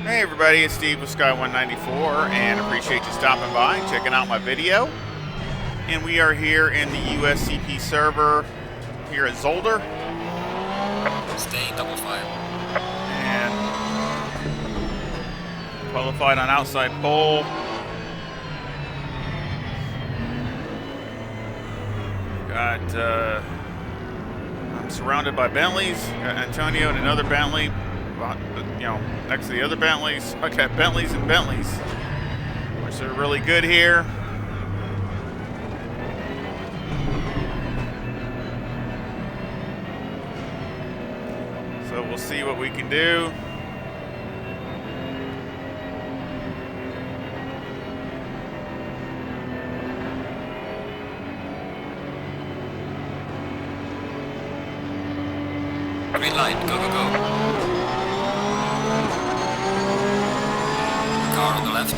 Hey everybody, it's Steve with Sky194 and appreciate you stopping by and checking out my video. And we are here in the USCP server here at Zolder. Stay double file. And qualified on outside pole. I'm surrounded by Bentleys. Got Antonio and another Bentley. Next to the other Bentleys. I got Bentleys and Bentleys, which are really good here. So we'll see what we can do. Green light, go, go, go. Car on the left.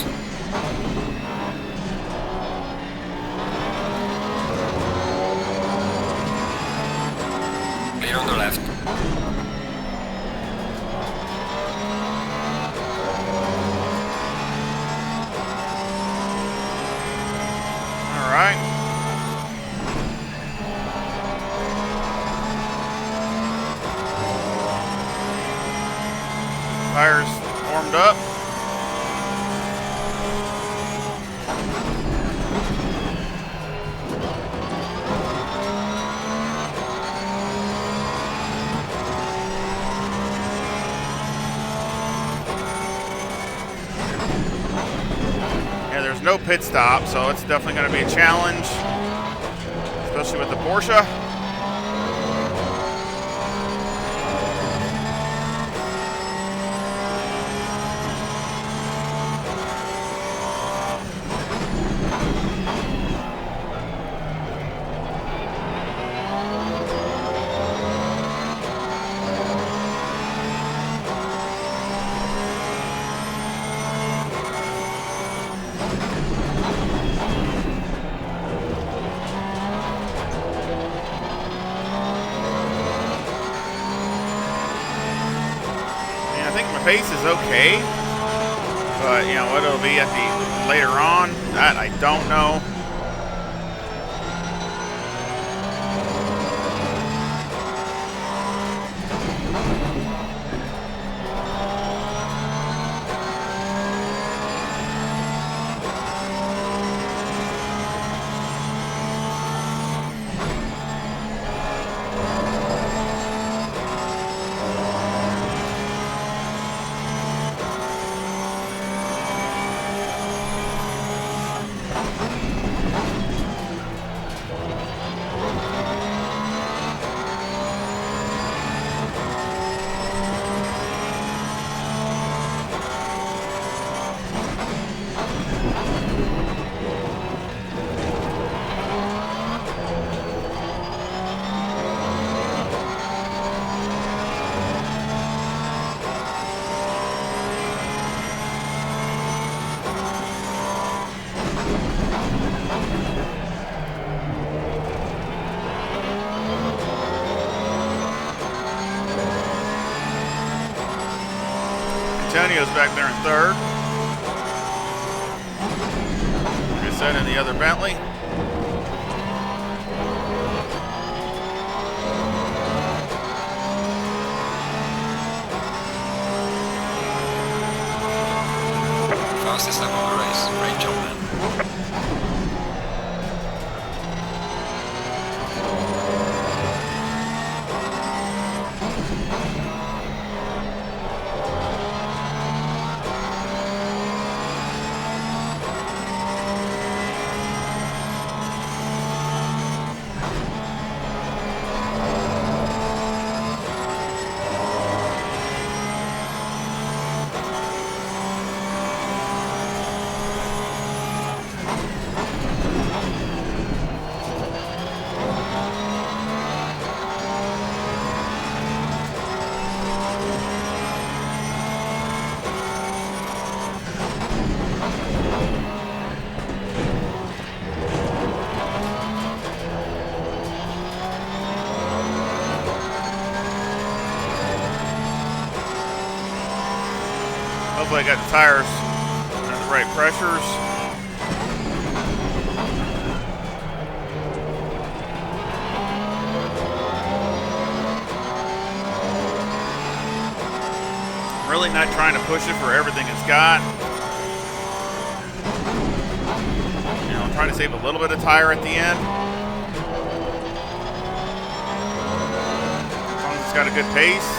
Clear on the left. All right. Tires warmed up. Yeah, there's no pit stop, so it's definitely going to be a challenge, especially with the Porsche. I think my pace is okay, but what it'll be at the later on, that I don't know. Antonio's back there in third. Like I said, in the other Bentley. Fastest lap of the race. Great job, man. Hopefully I got the tires at the right pressures. Really not trying to push it for everything it's got. You know, I'm trying to save a little bit of tire at the end. As long as it's got a good pace.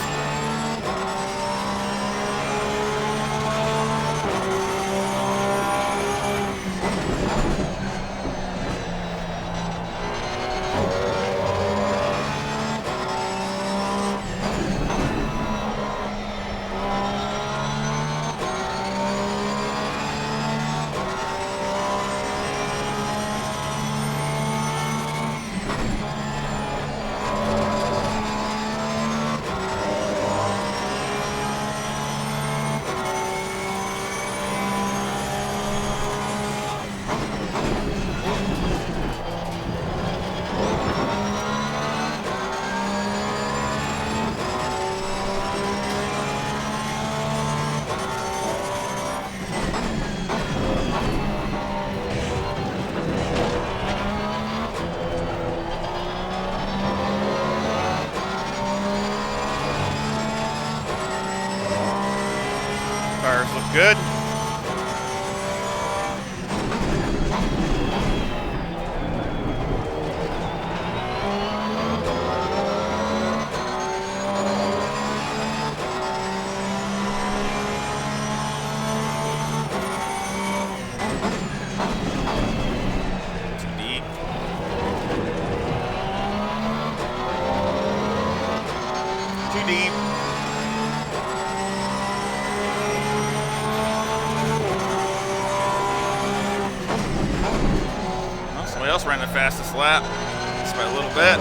Tires look good. Too deep. Too deep. Somebody else ran the fastest lap, just by a little bit.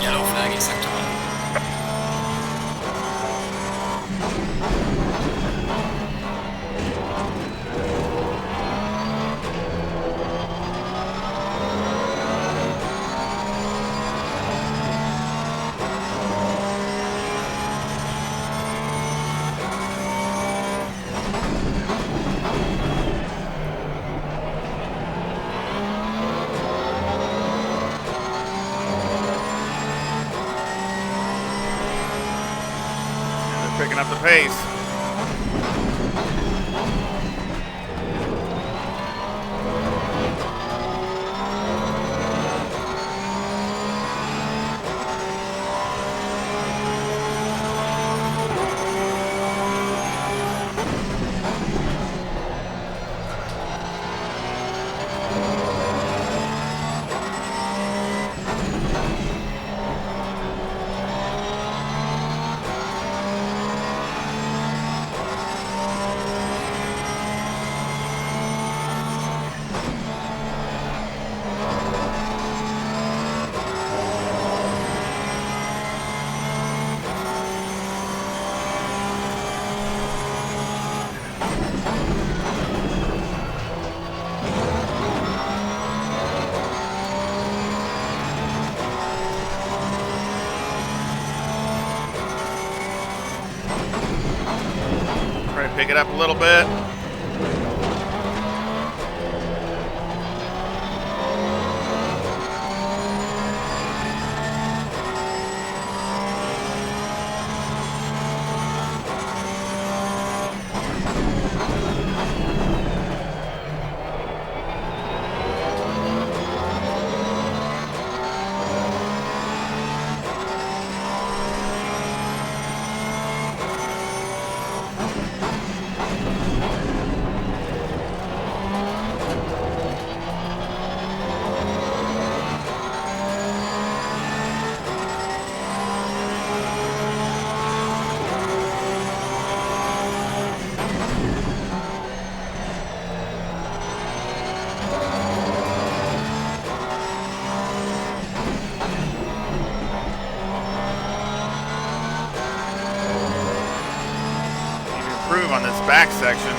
Yellow flag in sector 1. Picking up the pace. Try to pick it up a little bit. on this back section.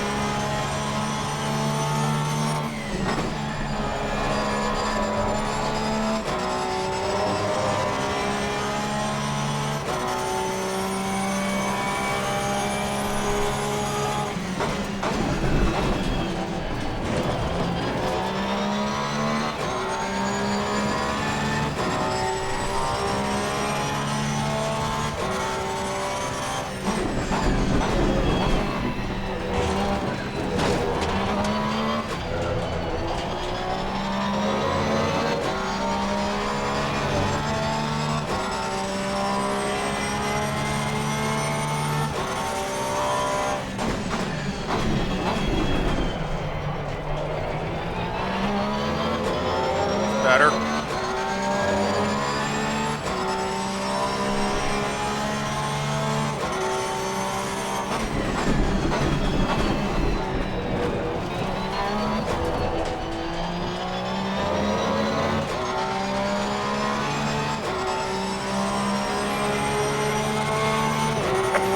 Better.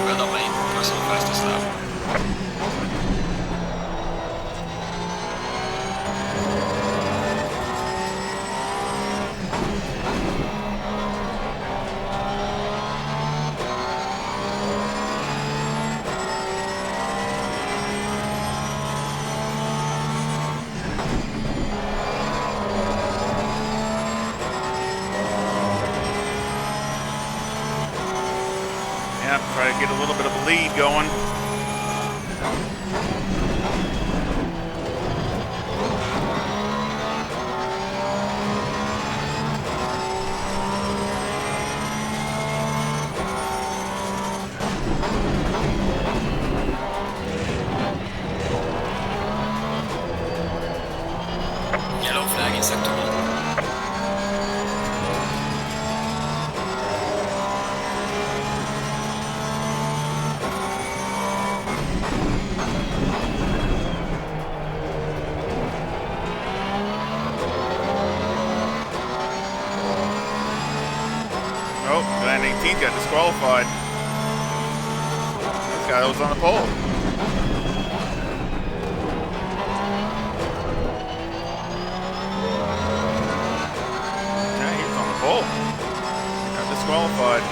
Well done, mate. Personal fastest lap. Yep, try to get a little bit of a lead going. Yellow flag in sector 1. Oh, Glenn 18 got disqualified. This guy that was on the pole. Yeah, he was on the pole. Got disqualified.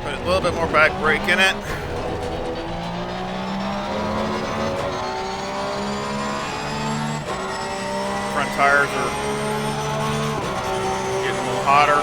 A little bit more back brake in it. Front tires are getting a little hotter.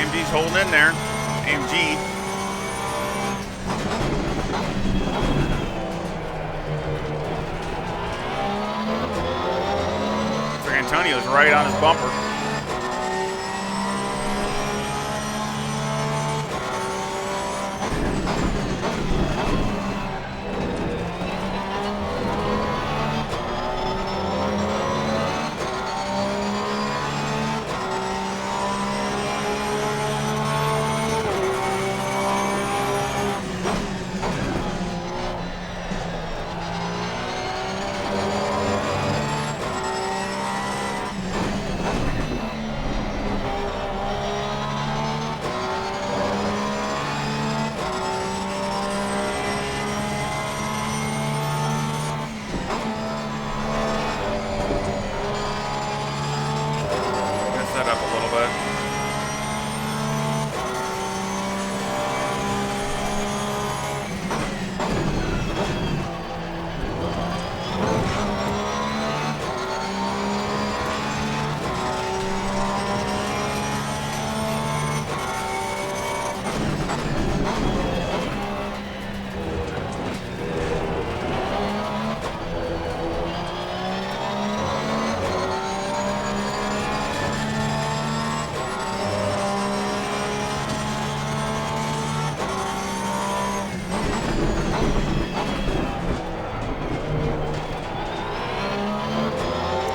AMG's holding in there. AMG. Looks like Antonio's right on his bumper. That up a little bit.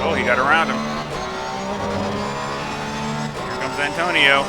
Oh, he got around him. Here comes Antonio.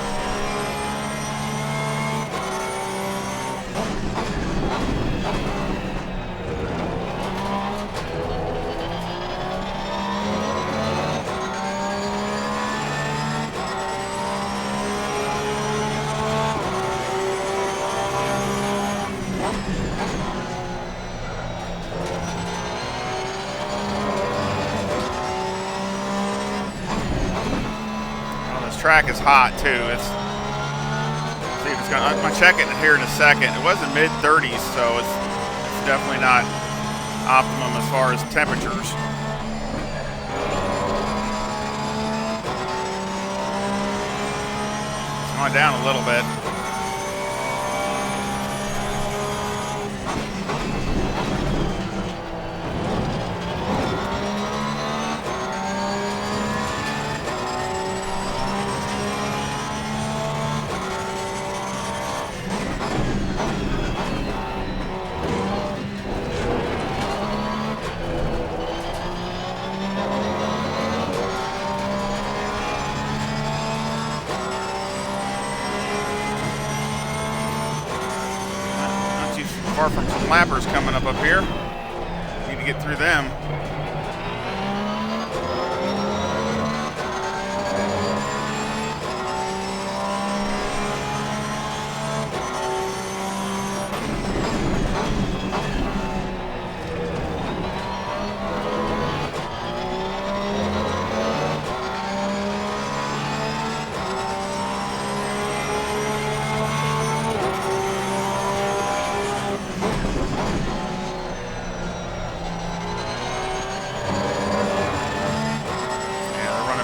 Track is hot too. It's see if it's gonna. I'm gonna check it here in a second. It was in mid 30s, so it's definitely not optimum as far as temperatures. It's going down a little bit. Far from some lappers coming up here. Need to get through them.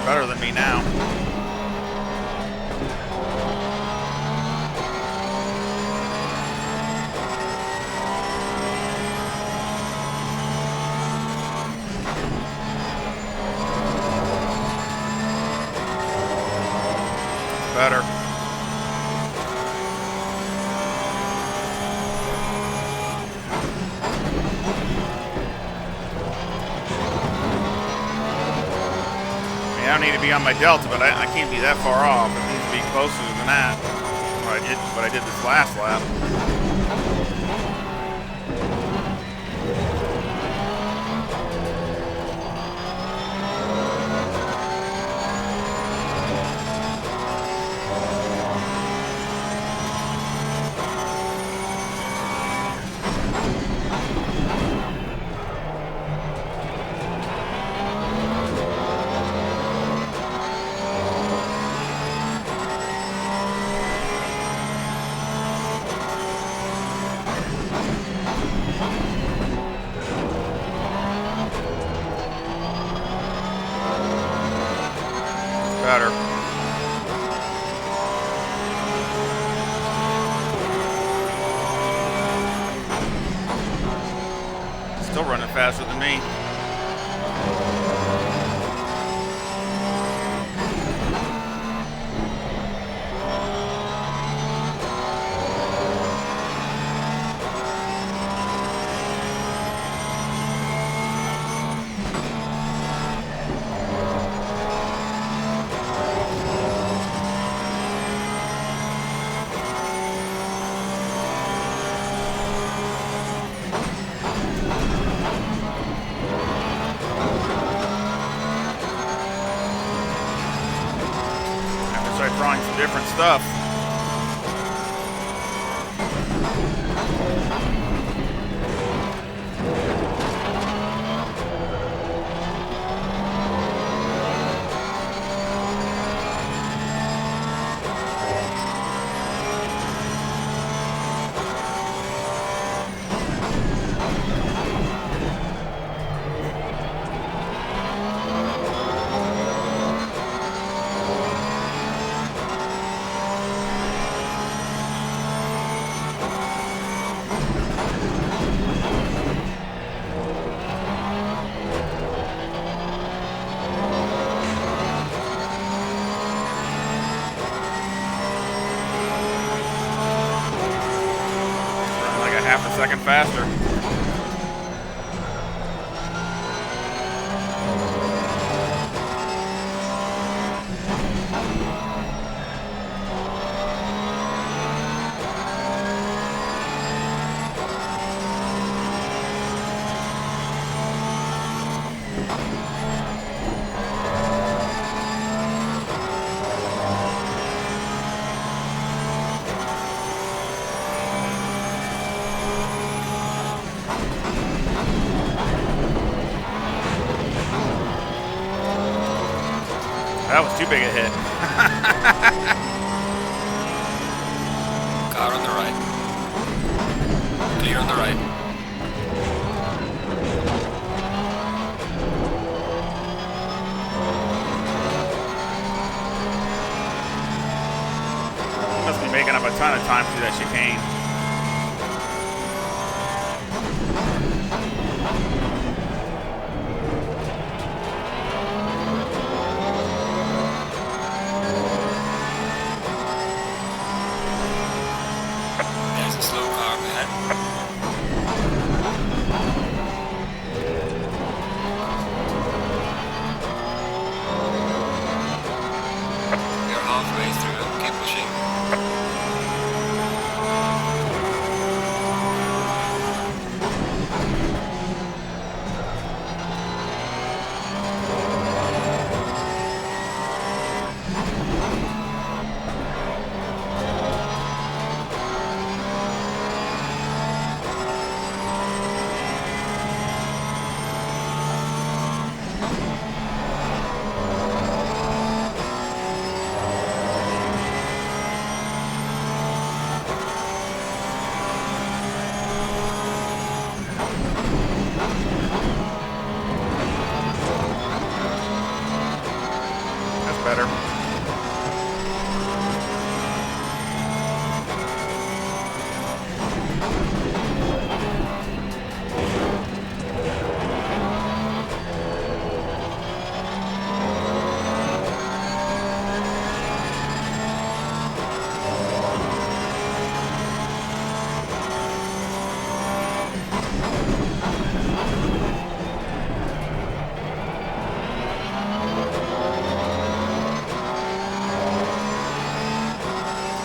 Better than me now. Better. I don't need to be on my delta, but I can't be that far off. It needs to be closer than that. What I did this last lap. still running faster than me. Start trying some different stuff. Half a second faster. That was too big a hit. Car on the right. Clear on the right. Must be making up a ton of time through that chicane. Better.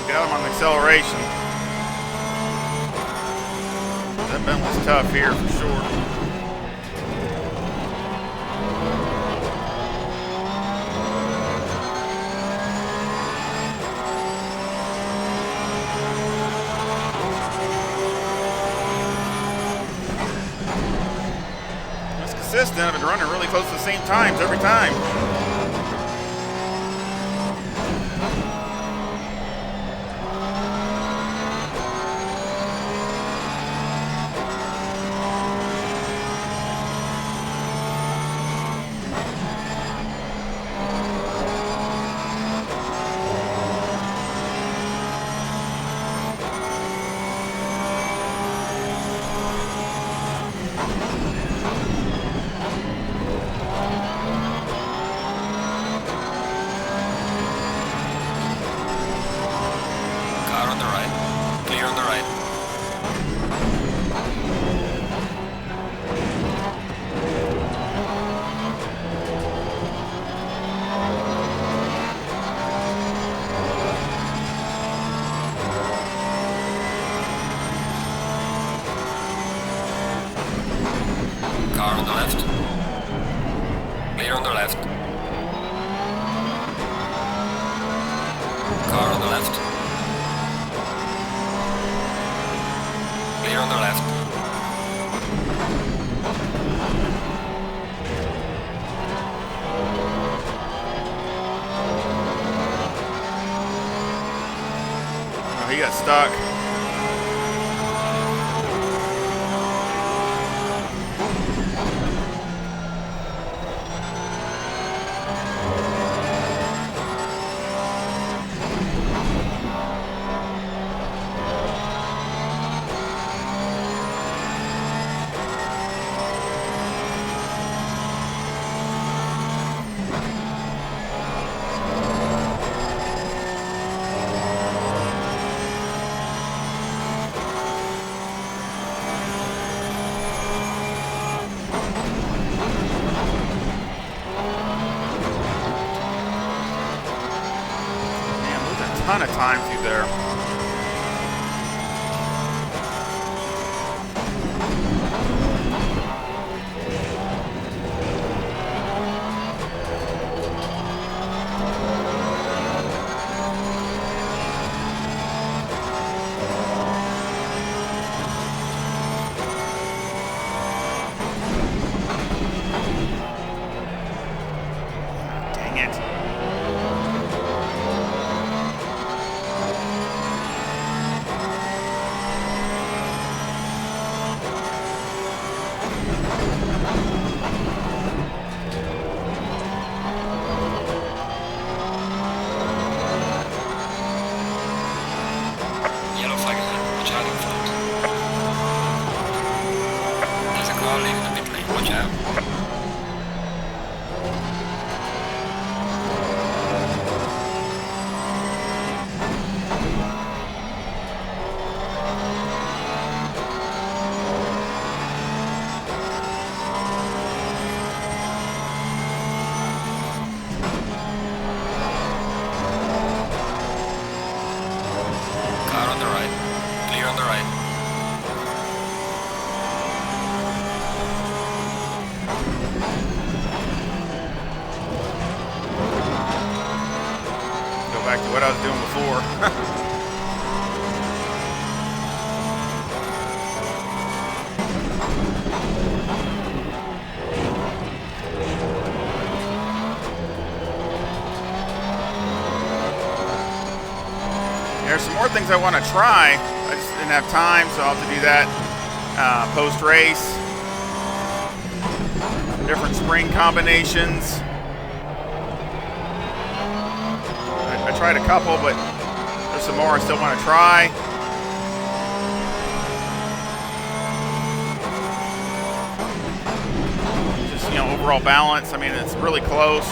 Got him on the acceleration. That Bentley's tough here for sure. It's consistent. I've been running really close to the same times every time. on the right. Car on the left. Clear on the left. Car on the left. Clear on the left. Oh, he got stuck. Ton of time through there. Dang it. Yellow flag ahead. Watch out in front. There's a car leaving the pit lane. Watch out. Car on the right. Clear on the right. Go back to what I was doing before. There's some more things I want to try. I just didn't have time, so I'll have to do that post-race. Different spring combinations. I tried a couple, but there's some more I still want to try. Just, overall balance. I mean, it's really close.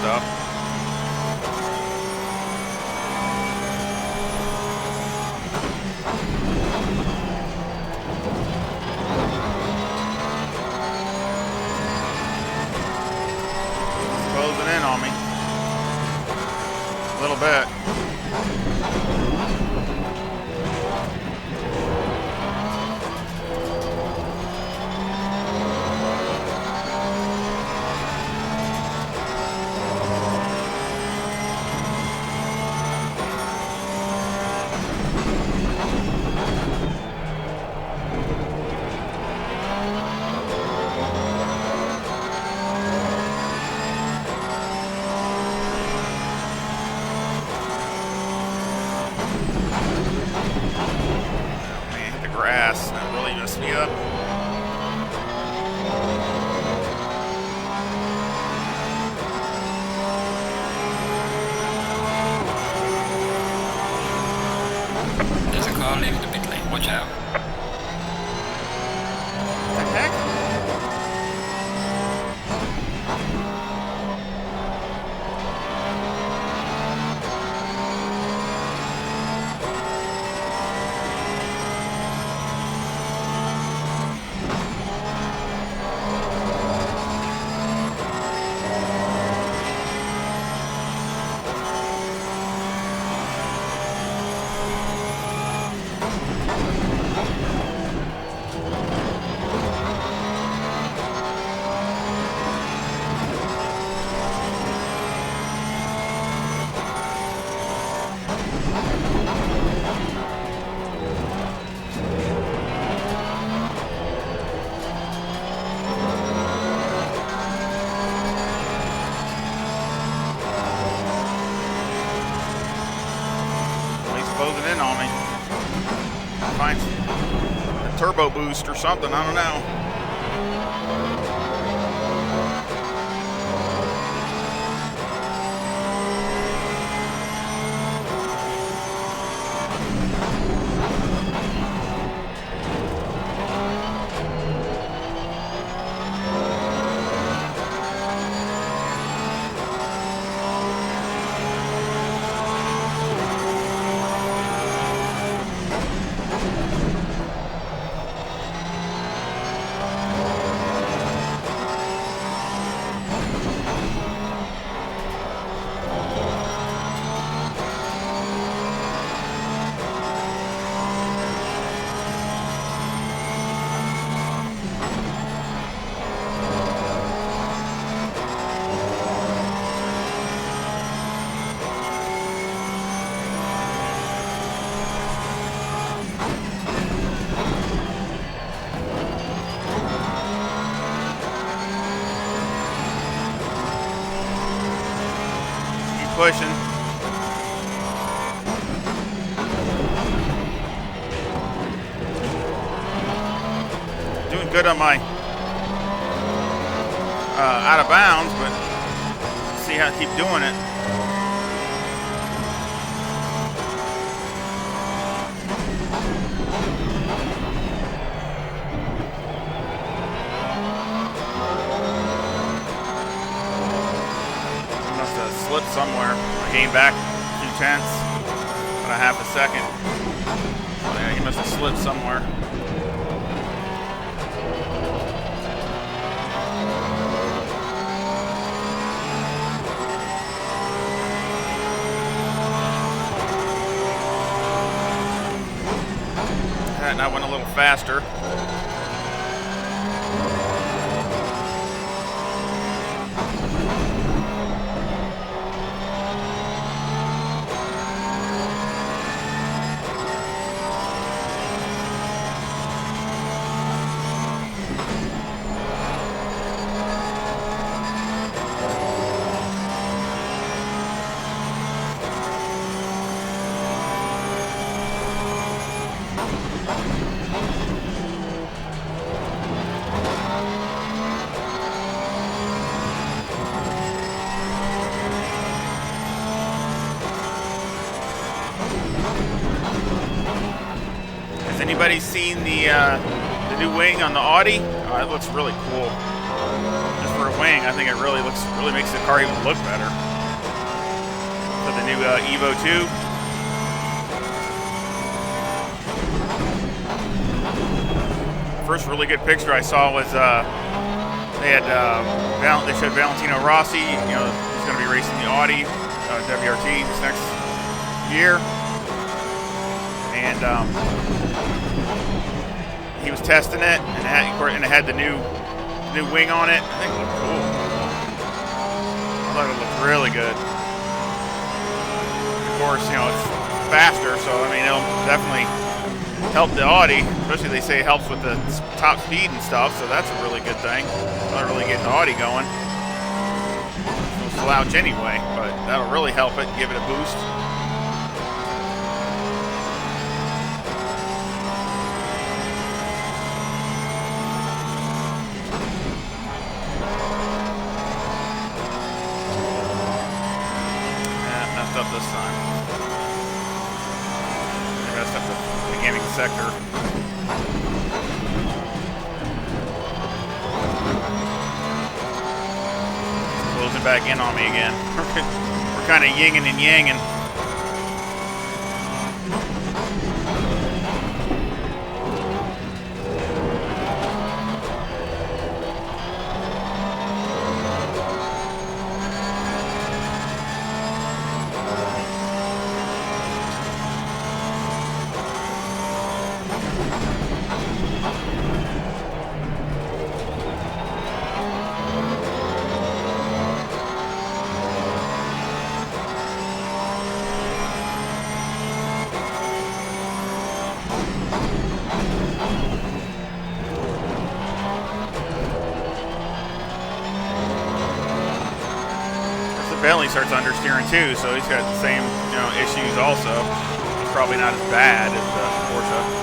Up. It's closing in on me a little bit. watch out. What the heck? Closing in on me. Find a turbo boost or something, I don't know. Pushing. Doing good on my out of bounds, but let's see how I keep doing it. Slipped somewhere. I gained back 2/10, about a half a second. So yeah, he must have slipped somewhere. And I went a little faster. Anybody seen the new wing on the Audi? It looks really cool. Just for a wing, I think it really makes the car even look better. For the new Evo 2. First really good picture I saw was they showed Valentino Rossi. You know, he's going to be racing the Audi WRT this next year, and he was testing it, and it had the new wing on it. I think it looked cool. I thought it looked really good. Of course, you know, it's faster, so I mean, it'll definitely help the Audi. Especially they say it helps with the top speed and stuff, so that's a really good thing. Not really getting the Audi going. It'll slouch anyway, but that'll really help it, give it a boost. Up this time. I messed up the beginning sector. closing back in on me again. We're kind of yinging and yanging. Bentley starts understeering too, so he's got the same, issues also. It's probably not as bad as the Porsche.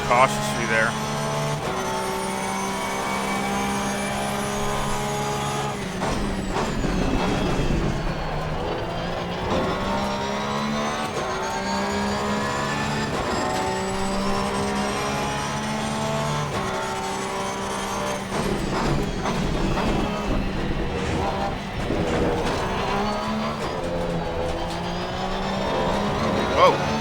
Cautiously there. Whoa.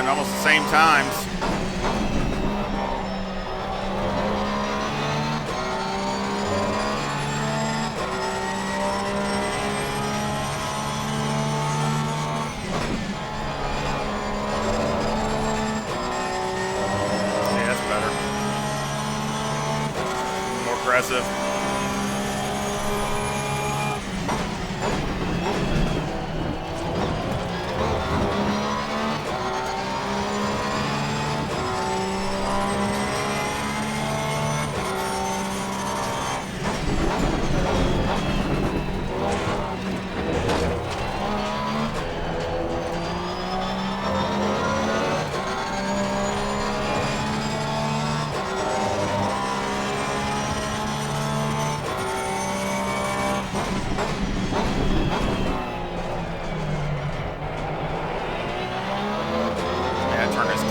Almost the same times. Yeah, that's better. More aggressive.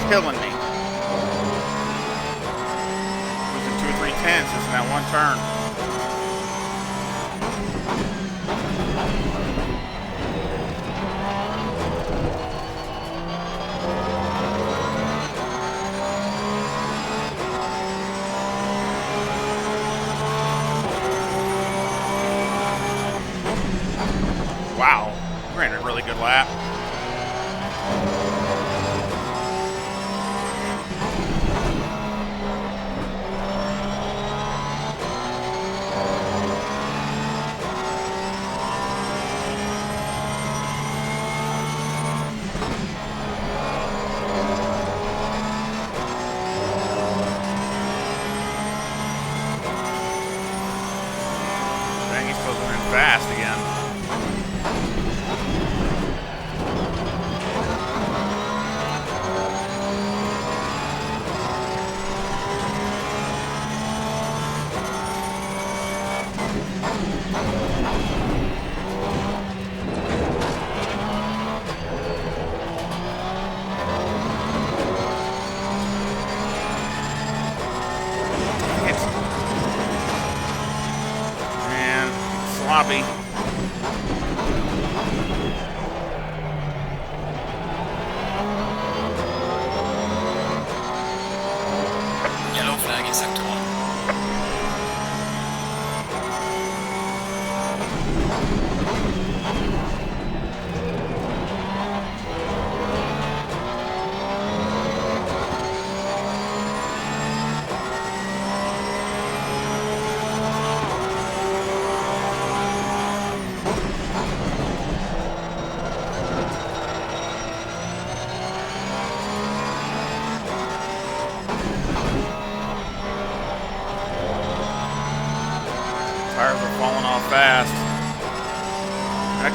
Killing me. Losing 2 or 3 tenths just in that one turn. Wow, we ran a really good lap.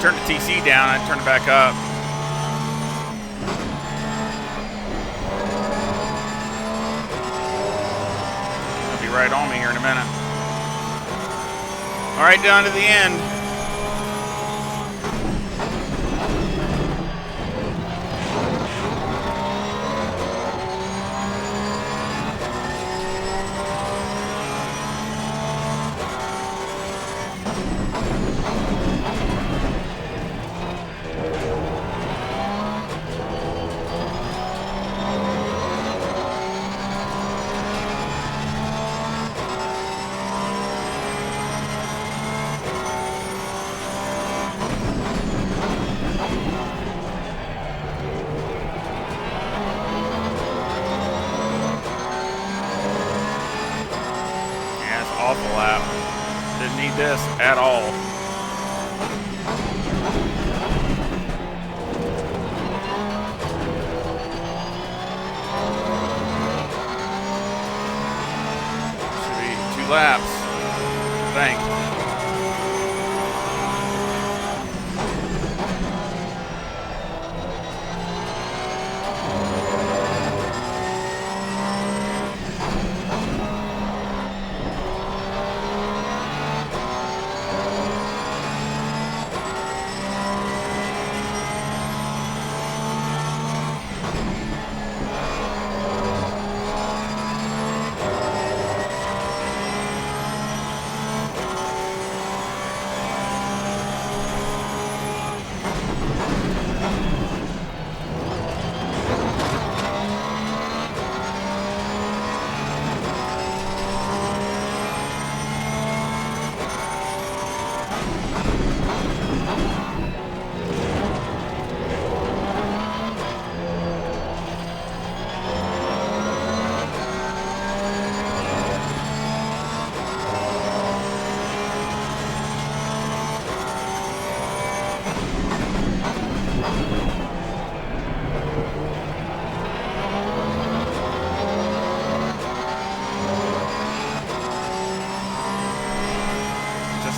turned the TC down, I turned it back up. It'll be right on me here in a minute. All right, down to the end. Awful lap. Didn't need this at all. Should be 2 laps, I think.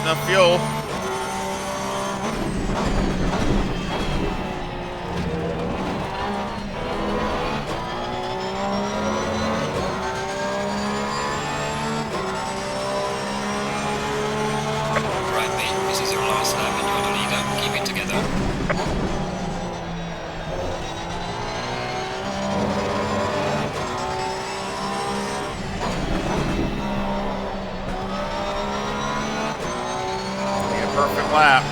Enough fuel. Right, mate. This is your last lap and you're the leader. Keep it together. Perfect lap.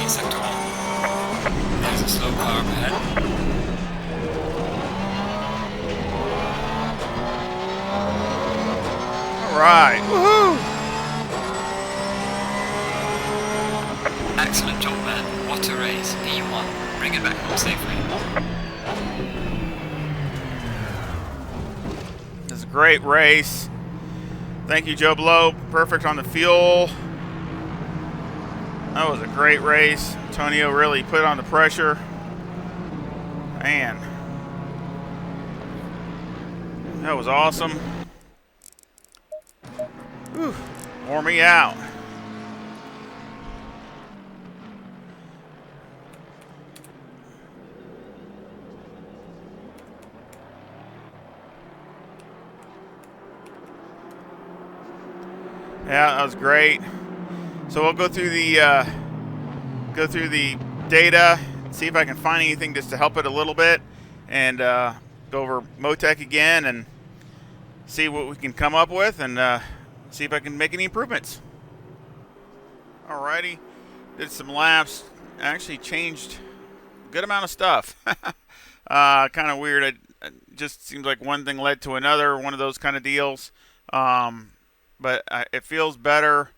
Sector 1. There's a slow car up ahead. All right. Woohoo! Excellent job, man. What a race. P1. Bring it back home safely. This is a great race. Thank you, Joe Blow. Perfect on the fuel. That was a great race. Antonio really put on the pressure. Man. That was awesome. Whew. Wore me out. Yeah, that was great. So we'll go through the data, see if I can find anything just to help it a little bit, and go over Motec again and see what we can come up with, and see if I can make any improvements. Alrighty, did some laps. Actually changed a good amount of stuff. Kind of weird. It just seems like one thing led to another, one of those kind of deals. But it feels better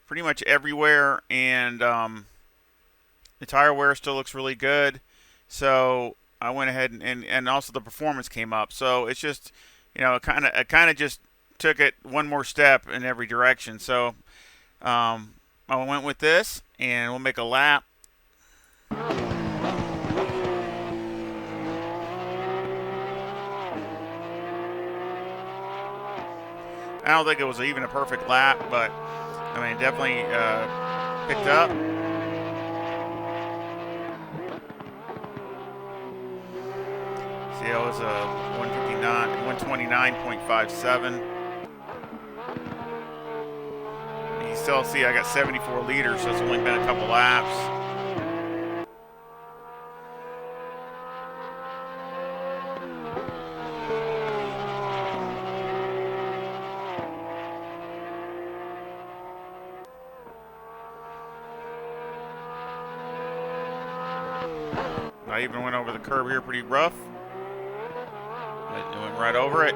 pretty much everywhere, and the tire wear still looks really good. So I went ahead and also the performance came up. So it's just, you know, it kind of just took it one more step in every direction. So I went with this, and we'll make a lap. I don't think it was even a perfect lap, but I mean, definitely picked up. See, it was a 129.57. You still see I got 74 liters, so it's only been a couple laps. I even went over the curb here pretty rough. It went right over it.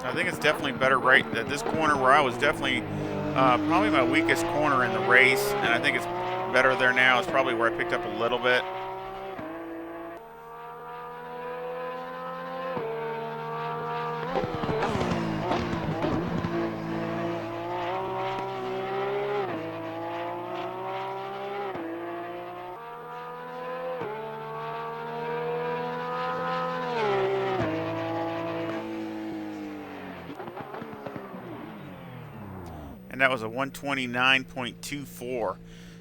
I think it's definitely better right at this corner where I was definitely probably my weakest corner in the race, and I think it's better there now. It's probably where I picked up a little bit. And that was a 129.24.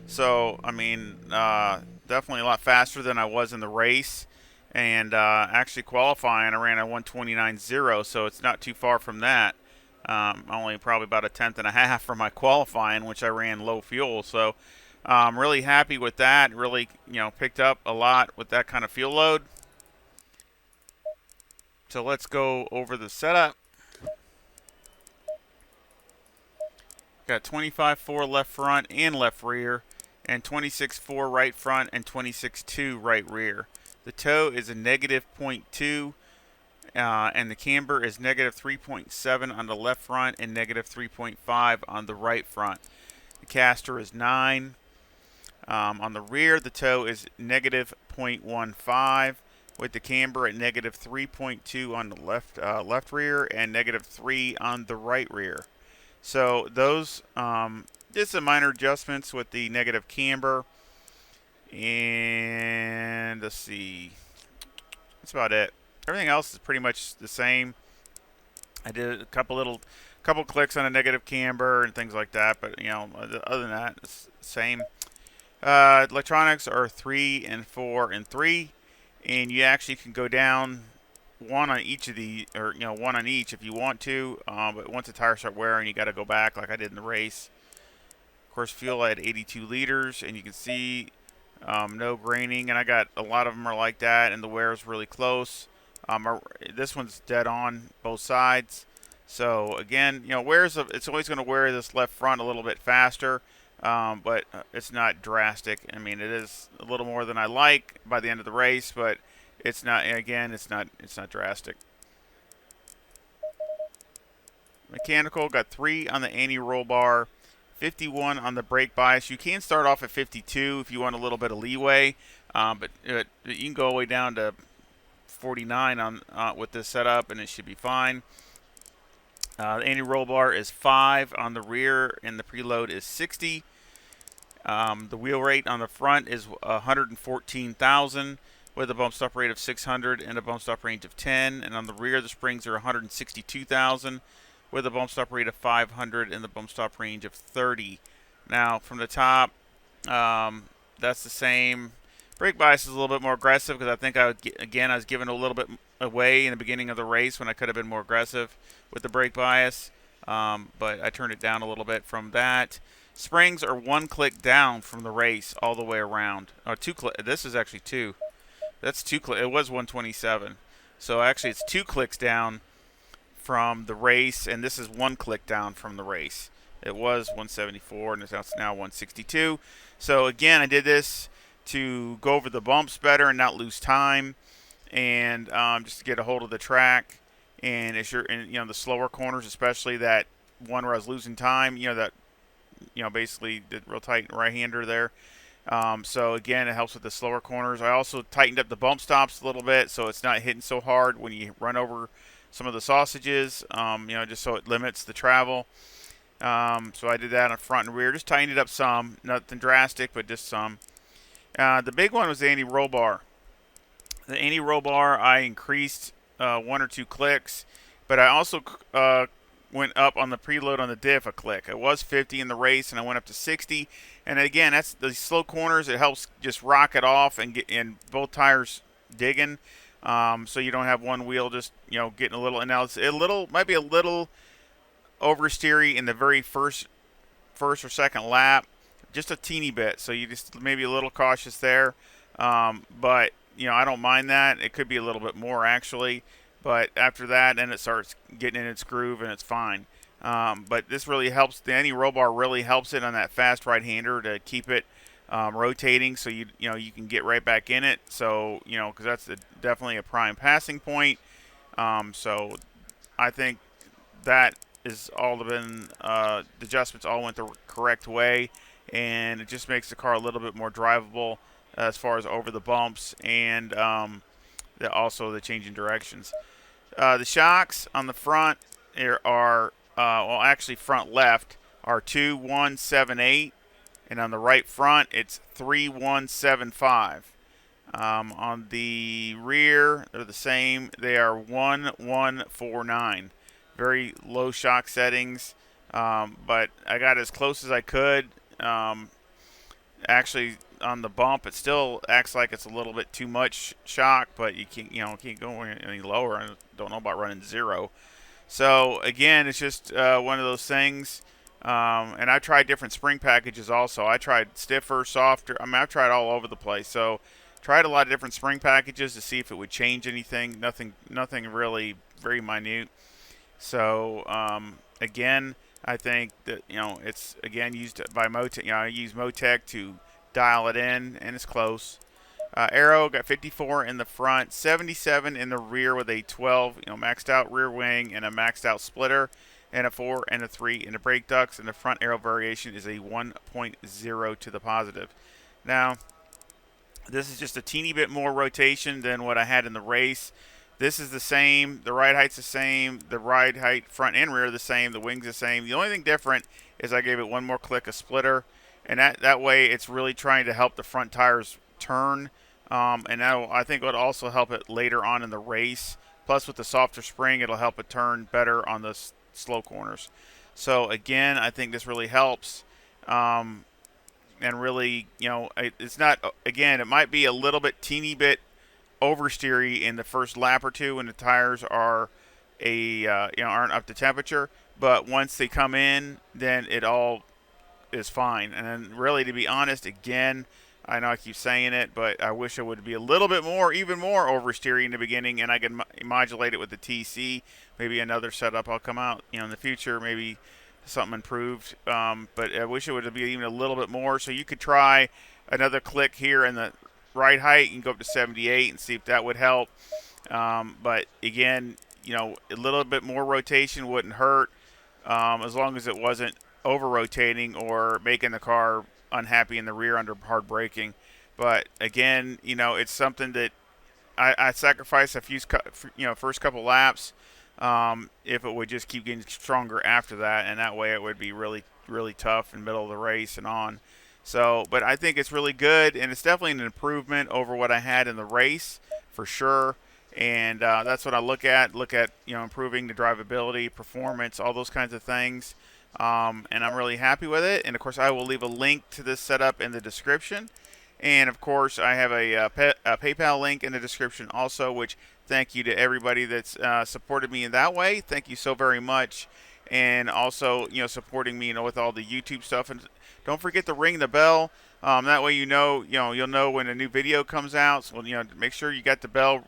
So, I mean, definitely a lot faster than I was in the race. And actually qualifying, I ran a 129.0, so it's not too far from that. Only probably about a tenth and a half from my qualifying, which I ran low fuel. So I'm really happy with that. Really, you know, picked up a lot with that kind of fuel load. So let's go over the setup. Got 25.4 left front and left rear, and 26.4 right front and 26.2 right rear. The toe is a negative 0.2, and the camber is negative 3.7 on the left front and negative 3.5 on the right front. The caster is 9. On the rear, the toe is negative 0.15, with the camber at negative 3.2 on the left rear and negative 3 on the right rear. So those, just some minor adjustments with the negative camber, and let's see, that's about it. Everything else is pretty much the same. I did a couple clicks on a negative camber and things like that, but you know, other than that, it's the same. Electronics are 3 and 4 and 3, and you actually can go down one on each of the, or you know, one on each if you want to, but once the tires start wearing, you got to go back like I did in the race. Of course, fuel I had 82 liters, and you can see no graining, and I got a lot of them are like that, and the wear is really close. This one's dead on both sides. So again, you know, it's always going to wear this left front a little bit faster, but it's not drastic. I mean, it is a little more than I like by the end of the race, but it's not. Again, it's not drastic. Mechanical got 3 on the anti-roll bar, 51 on the brake bias. You can start off at 52 if you want a little bit of leeway, but you can go all the way down to 49 on with this setup, and it should be fine. The anti-roll bar is 5 on the rear, and the preload is 60. The wheel rate on the front is 114,000 with a bump stop rate of 600 and a bump stop range of 10. And on the rear, the springs are 162,000 with a bump stop rate of 500 and the bump stop range of 30. Now, from the top, that's the same. Brake bias is a little bit more aggressive because I think I was giving a little bit away in the beginning of the race when I could have been more aggressive with the brake bias, but I turned it down a little bit from that. Springs are 1 click down from the race all the way around. Oh, 2 click. This is actually 2. That's 2 click. It was 127. So actually, it's 2 clicks down from the race, and this is 1 click down from the race. It was 174, and it's now 162. So again, I did this to go over the bumps better and not lose time, and just to get a hold of the track. And as you're in, the slower corners, especially that one where I was losing time, basically the real tight right-hander there. So again, it helps with the slower corners. I also tightened up the bump stops a little bit so it's not hitting so hard when you run over some of the sausages, just so it limits the travel. So I did that on front and rear, just tightened it up some, nothing drastic, but just some. The big one was the anti-roll bar. The anti-roll bar, I increased 1 or 2 clicks, but I also went up on the preload on the diff a click. It was 50 in the race, and I went up to 60. And again, that's the slow corners. It helps just rock it off and get in both tires digging, so you don't have one wheel just getting a little. And now it's might be a little oversteery in the very first or second lap, just a teeny bit. So you just maybe a little cautious there, but I don't mind that. It could be a little bit more actually. But after that, then it starts getting in its groove, and it's fine. But this really helps. The anti-roll bar really helps it on that fast right-hander to keep it rotating, so you can get right back in it. So because that's definitely a prime passing point. So I think that is all been the adjustments all went the correct way, and it just makes the car a little bit more drivable as far as over the bumps and also the changing directions. The shocks on the front are, actually front left are 2178, and on the right front it's 3175. On the rear, they're the same. They are 1149. Very low shock settings, but I got as close as I could. Actually, on the bump, it still acts like it's a little bit too much shock, but you can't go any lower. I don't know about running 0. So again, it's just one of those things. And I tried different spring packages also. I tried stiffer, softer. I've tried all over the place. So tried a lot of different spring packages to see if it would change anything. Nothing really very minute. So again, I think that it's again used by Motec. I use Motec to dial it in, and it's close. Aero got 54 in the front, 77 in the rear with a 12, maxed out rear wing and a maxed out splitter, and a 4 and a 3 in the brake ducts. And the front aero variation is a 1.0 to the positive. Now, this is just a teeny bit more rotation than what I had in the race. This is the same. The ride height's the same. The ride height front and rear are the same. The wing's the same. The only thing different is I gave it 1 more click of splitter, and that way it's really trying to help the front tires turn. And I think it'll also help it later on in the race. Plus, with the softer spring, it'll help it turn better on the slow corners. So again, I think this really helps. And really, it's not. Again, it might be a little bit, teeny bit oversteery in the first lap or two when the tires are aren't up to temperature, but once they come in, then it all is fine. And then really, to be honest, again, I know I keep saying it, but I wish it would be a little bit more, even more oversteery in the beginning, and I can modulate it with the TC. Maybe another setup I'll come out in the future, maybe something improved, but I wish it would be even a little bit more. So you could try another click here in the ride height. You can go up to 78 and see if that would help. But again, a little bit more rotation wouldn't hurt, as long as it wasn't over rotating or making the car unhappy in the rear under hard braking. But again, it's something that I sacrificed a few first couple laps, if it would just keep getting stronger after that, and that way it would be really, really tough in the middle of the race and on. So, but I think it's really good, and it's definitely an improvement over what I had in the race, for sure. and that's what I look at. Look at improving the drivability, performance, all those kinds of things. And I'm really happy with it. And of course, I will leave a link to this setup in the description. And of course, I have a PayPal link in the description also. Which thank you to everybody that's supported me in that way. Thank you so very much. And also, supporting me, with all the YouTube stuff. And don't forget to ring the bell. That way, you'll know when a new video comes out. So, make sure you got the bell,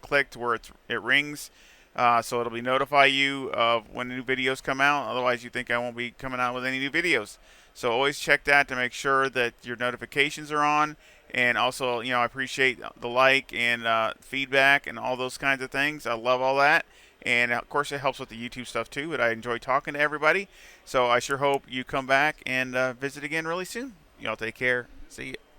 clicked where it rings, so it'll be notify you of when new videos come out. Otherwise, you think I won't be coming out with any new videos. So always check that to make sure that your notifications are on. And also, I appreciate the like and feedback and all those kinds of things. I love all that. And of course, it helps with the YouTube stuff too. But I enjoy talking to everybody. So I sure hope you come back and visit again really soon. Y'all take care. See ya.